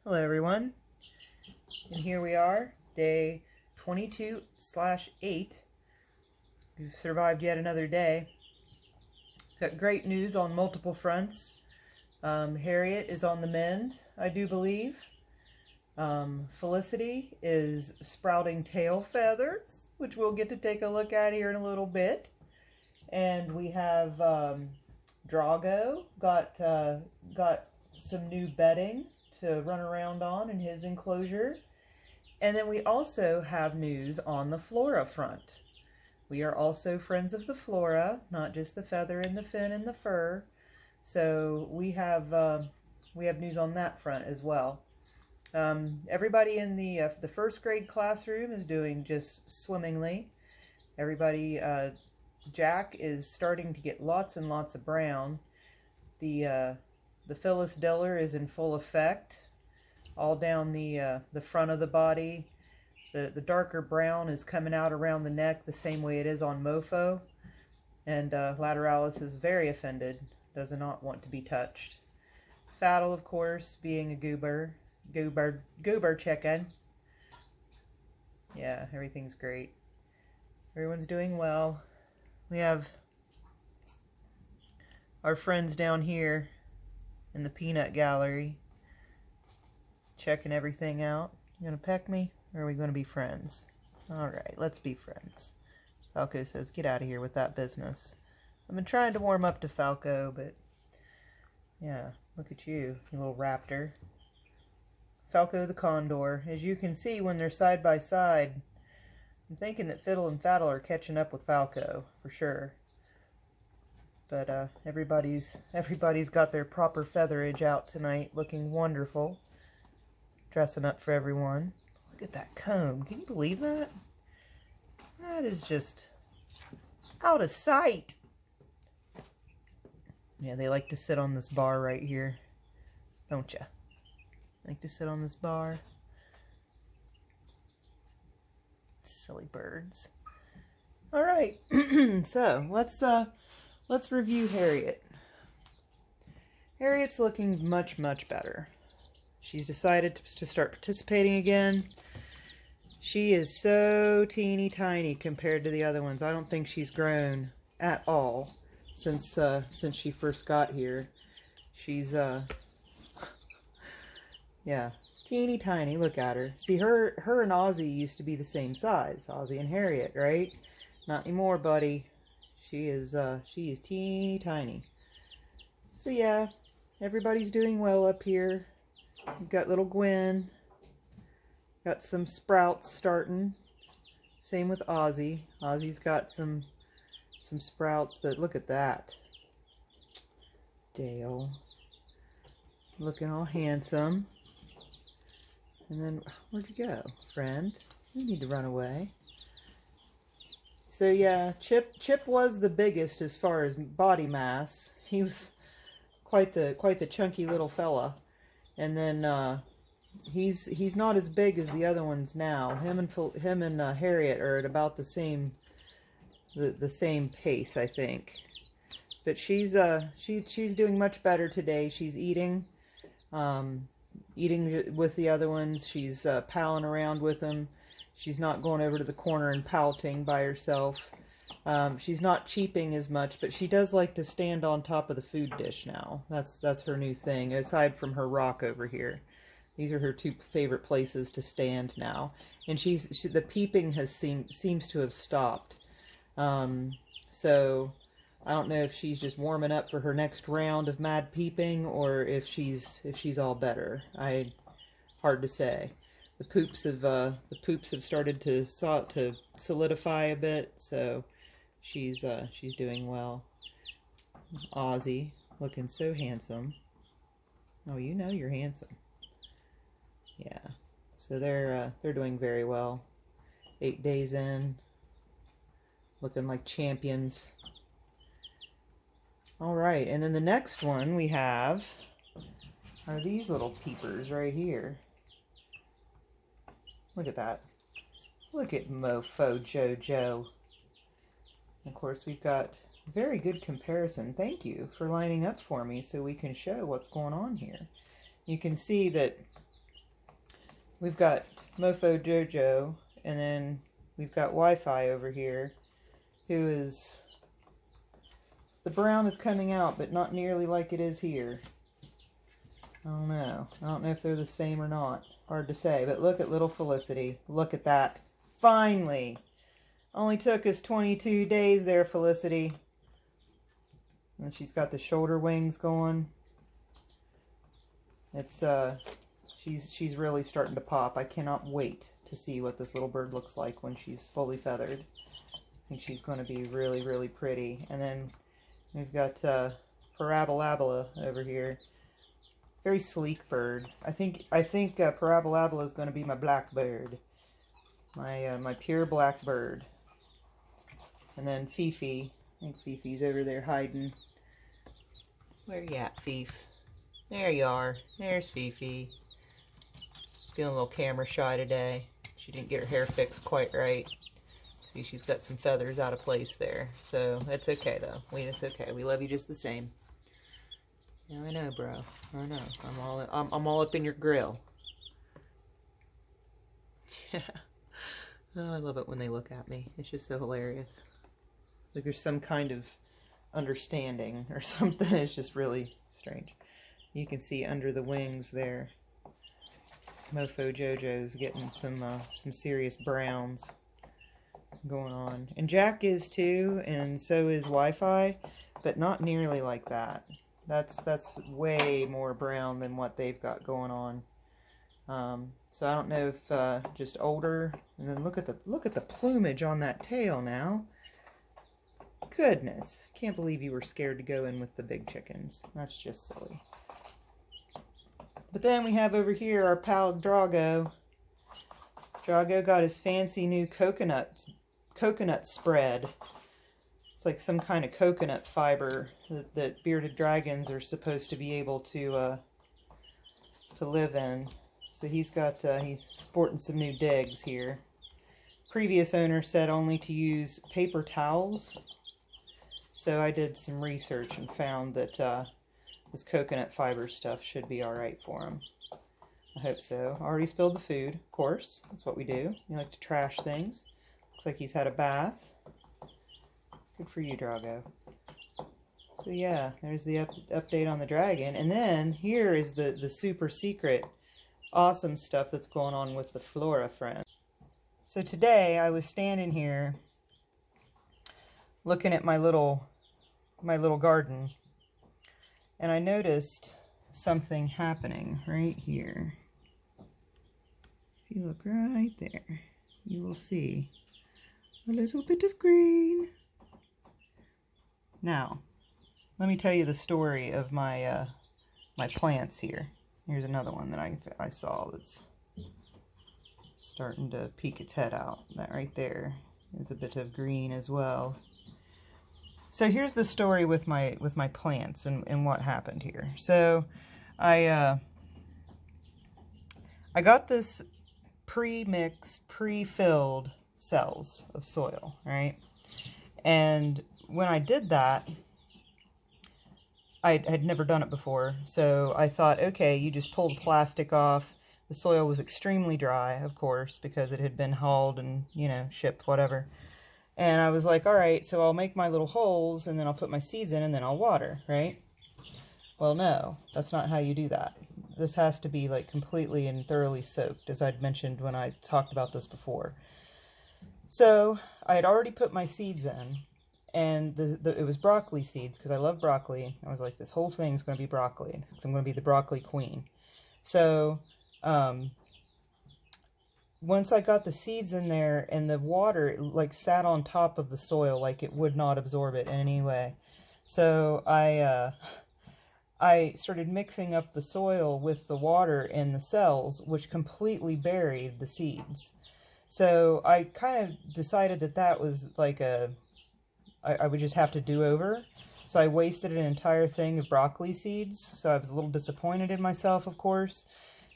Hello everyone, and here we are, day 22/8. We've survived yet another day. Got great news on multiple fronts. Harriet is on the mend, I do believe. Felicity is sprouting tail feathers, which we'll get to take a look at here in a little bit. And we have Drago got some new bedding to run around on in his enclosure. And then we also have news on the flora front. We are also friends of the flora, not just the feather and the fin and the fur. So we have news on that front as well. Everybody in the first grade classroom is doing just swimmingly. Everybody, Jack is starting to get lots and lots of brown. The Phyllis Diller is in full effect, all down the front of the body. The darker brown is coming out around the neck the same way it is on Mofo. And Lateralus is very offended, does not want to be touched. Faddle, of course, being a goober chicken. Yeah, everything's great. Everyone's doing well. We have our friends down here in the peanut gallery checking everything out. You gonna peck me, or are we gonna be friends? Alright, let's be friends. Falco says, get out of here with that business. I've been trying to warm up to Falco, but yeah, look at you, you little raptor. Falco the condor. As you can see when they're side by side, I'm thinking that Fiddle and Faddle are catching up with Falco, for sure. But everybody's got their proper featherage out tonight, looking wonderful. Dressing up for everyone. Look at that comb. Can you believe that? That is just out of sight. Yeah, they like to sit on this bar right here, don't ya? Like to sit on this bar. Silly birds. All right, so let's review Harriet. Harriet's looking much better. She's decided to start participating again. She is so teeny tiny compared to the other ones. I don't think she's grown at all since she first got here. She's yeah, teeny tiny. Look at her. See, her and Ozzy used to be the same size. Ozzy and Harriet, right? Not anymore, buddy. She is teeny tiny. So yeah, everybody's doing well up here. We've got little Gwen. Got some sprouts starting. Same with Ozzy. Ozzy's got some sprouts, but look at that. Dale. Looking all handsome. And then, where'd you go, friend? You need to run away. So yeah, Chip was the biggest as far as body mass. He was quite the chunky little fella. And then he's not as big as the other ones now. Him and Harriet are at about the same pace, I think. But she's doing much better today. She's eating with the other ones. She's palling around with them. She's not going over to the corner and pouting by herself. She's not cheeping as much, but she does like to stand on top of the food dish now. That's her new thing, aside from her rock over here. These are her two favorite places to stand now. And the peeping seems to have stopped. So I don't know if she's just warming up for her next round of mad peeping, or if she's all better. Hard to say. The poops have started to solidify a bit, so she's doing well. Ozzy looking so handsome. Oh, you know you're handsome. Yeah. So they're doing very well. 8 days in, looking like champions. All right, and then the next one we have are these little peepers right here. Look at that. Look at Mofo Jojo. Of course, we've got very good comparison. Thank you for lining up for me so we can show what's going on here. You can see that we've got Mofo Jojo, and then we've got Wi-Fi over here, who is, the brown is coming out, but not nearly like it is here. I don't know. I don't know if they're the same or not. Hard to say, but look at little Felicity. Look at that. Finally! Only took us 22 days there, Felicity. And she's got the shoulder wings going. It's, she's really starting to pop. I cannot wait to see what this little bird looks like when she's fully feathered. I think she's going to be really, really pretty. And then we've got Parabola over here. Very sleek bird. I think Parabola is going to be my black bird. My pure black bird. And then Fifi. I think Fifi's over there hiding. Where you at, Fifi? There you are. There's Fifi. Feeling a little camera shy today. She didn't get her hair fixed quite right. See, she's got some feathers out of place there. So, that's okay, though. It's okay. We love you just the same. Yeah, I know, bro. I know. I'm all up in your grill. Yeah. Oh, I love it when they look at me. It's just so hilarious. Like there's some kind of understanding or something. It's just really strange. You can see under the wings there, Mofo Jojo's getting some serious browns going on. And Jack is too, and so is Wi-Fi, but not nearly like that. That's way more brown than what they've got going on. So I don't know if just older. And then look at the plumage on that tail now. Goodness, can't believe you were scared to go in with the big chickens. That's just silly. But then we have over here our pal Drago. Drago got his fancy new coconut spread. It's like some kind of coconut fiber that bearded dragons are supposed to be able to live in. So he's sporting some new digs here. Previous owner said only to use paper towels. So I did some research and found that this coconut fiber stuff should be alright for him. I hope so. Already spilled the food, of course. That's what we do. We like to trash things. Looks like he's had a bath. Good for you, Drago. So yeah, there's the update on the dragon. And then here is the super secret awesome stuff that's going on with the Flora friend. So today I was standing here looking at my little garden, and I noticed something happening right here. If you look right there, you will see a little bit of green. Now, let me tell you the story of my my plants here. Here's another one that I saw that's starting to peek its head out. That right there is a bit of green as well. So here's the story with my plants and what happened here. So I got this pre-mixed, pre-filled cells of soil, right? And when I did that, I had never done it before, so I thought, okay, you just pull the plastic off. The soil was extremely dry, of course, because it had been hauled and, you know, shipped, whatever. And I was like, all right, so I'll make my little holes, and then I'll put my seeds in, and then I'll water, right? Well, no, that's not how you do that. This has to be, like, completely and thoroughly soaked, as I'd mentioned when I talked about this before. So I had already put my seeds in. And it was broccoli seeds, because I love broccoli. I was like, this whole thing's going to be broccoli, because I'm going to be the broccoli queen. So, once I got the seeds in there, and the water, like, sat on top of the soil, like it would not absorb it in any way. So, I started mixing up the soil with the water in the cells, which completely buried the seeds. So, I kind of decided that that was like I would just have to do over. So I wasted an entire thing of broccoli seeds. So I was a little disappointed in myself, of course.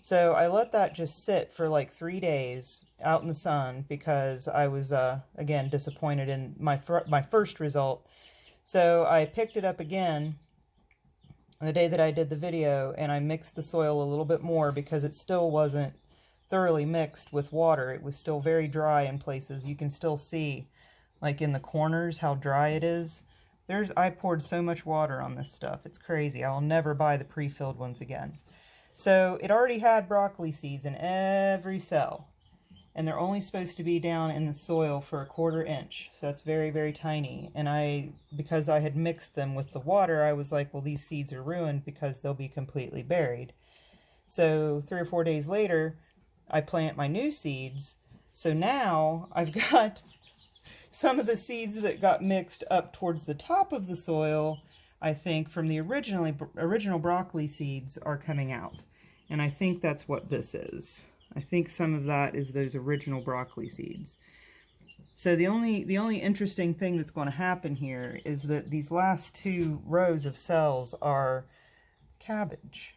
So I let that just sit for like 3 days out in the sun because I was, again, disappointed in my first result. So I picked it up again the day that I did the video, and I mixed the soil a little bit more because it still wasn't thoroughly mixed with water. It was still very dry in places. You can still see, like in the corners, how dry it is. I poured so much water on this stuff. It's crazy. I'll never buy the pre-filled ones again. So it already had broccoli seeds in every cell. And they're only supposed to be down in the soil for a 1/4 inch. So that's very, very tiny. And because I had mixed them with the water, I was like, well, these seeds are ruined because they'll be completely buried. So 3 or 4 days later, I plant my new seeds. So now I've got some of the seeds that got mixed up towards the top of the soil, I think, from the original broccoli seeds are coming out. And I think that's what this is. I think some of that is those original broccoli seeds. So the only interesting thing that's going to happen here is that these last 2 rows of cells are cabbage.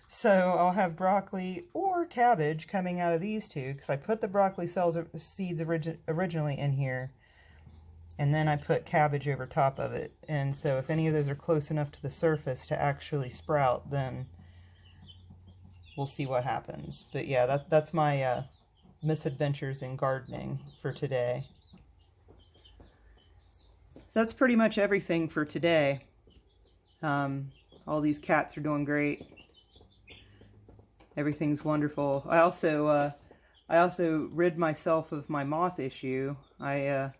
So I'll have broccoli or cabbage coming out of these 2, because I put the broccoli seeds originally in here, and then I put cabbage over top of it. And so if any of those are close enough to the surface to actually sprout, then we'll see what happens. But yeah, that's my misadventures in gardening for today. So that's pretty much everything for today. All these cats are doing great. Everything's wonderful. I also rid myself of my moth issue. I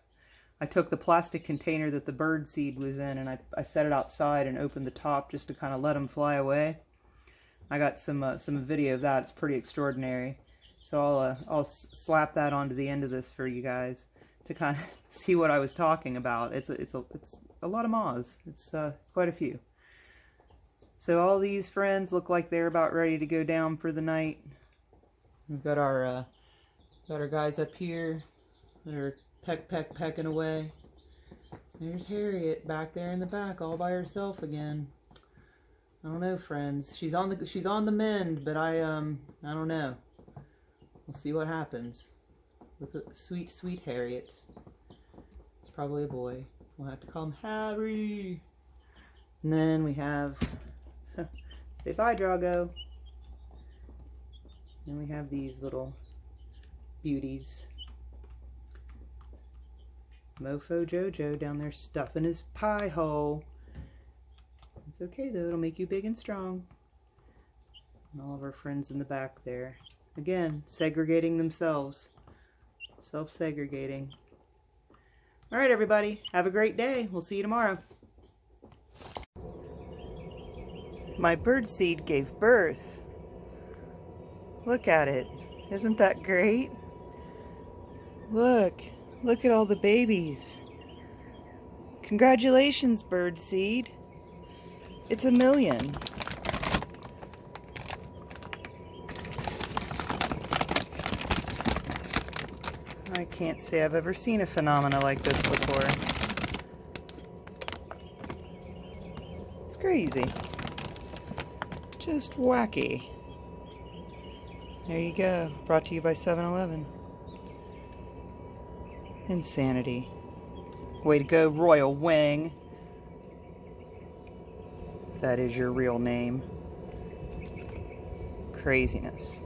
took the plastic container that the bird seed was in, and I set it outside and opened the top just to kind of let them fly away. I got some video of that. It's pretty extraordinary. So I'll slap that onto the end of this for you guys to kind of see what I was talking about. It's a lot of moths. It's quite a few. So all these friends look like they're about ready to go down for the night. We've got our guys up here that are pecking away. There's Harriet back there in the back all by herself again. I don't know, friends. She's on the mend, but I don't know. We'll see what happens with a sweet, sweet Harriet. It's probably a boy. We'll have to call him Harry. And then we have say bye, Drago. And we have these little beauties. Mofo Jojo down there stuffing his pie hole. It's okay though, it'll make you big and strong. And all of our friends in the back there. Again, segregating themselves. Self-segregating. Alright everybody, have a great day. We'll see you tomorrow. My birdseed gave birth. Look at it. Isn't that great? Look at all the babies. Congratulations, birdseed. It's 1,000,000. I can't say I've ever seen a phenomena like this before. It's crazy. Just wacky. There you go. Brought to you by 7-Eleven. Insanity. Way to go, Royal Wing. If that is your real name. Craziness.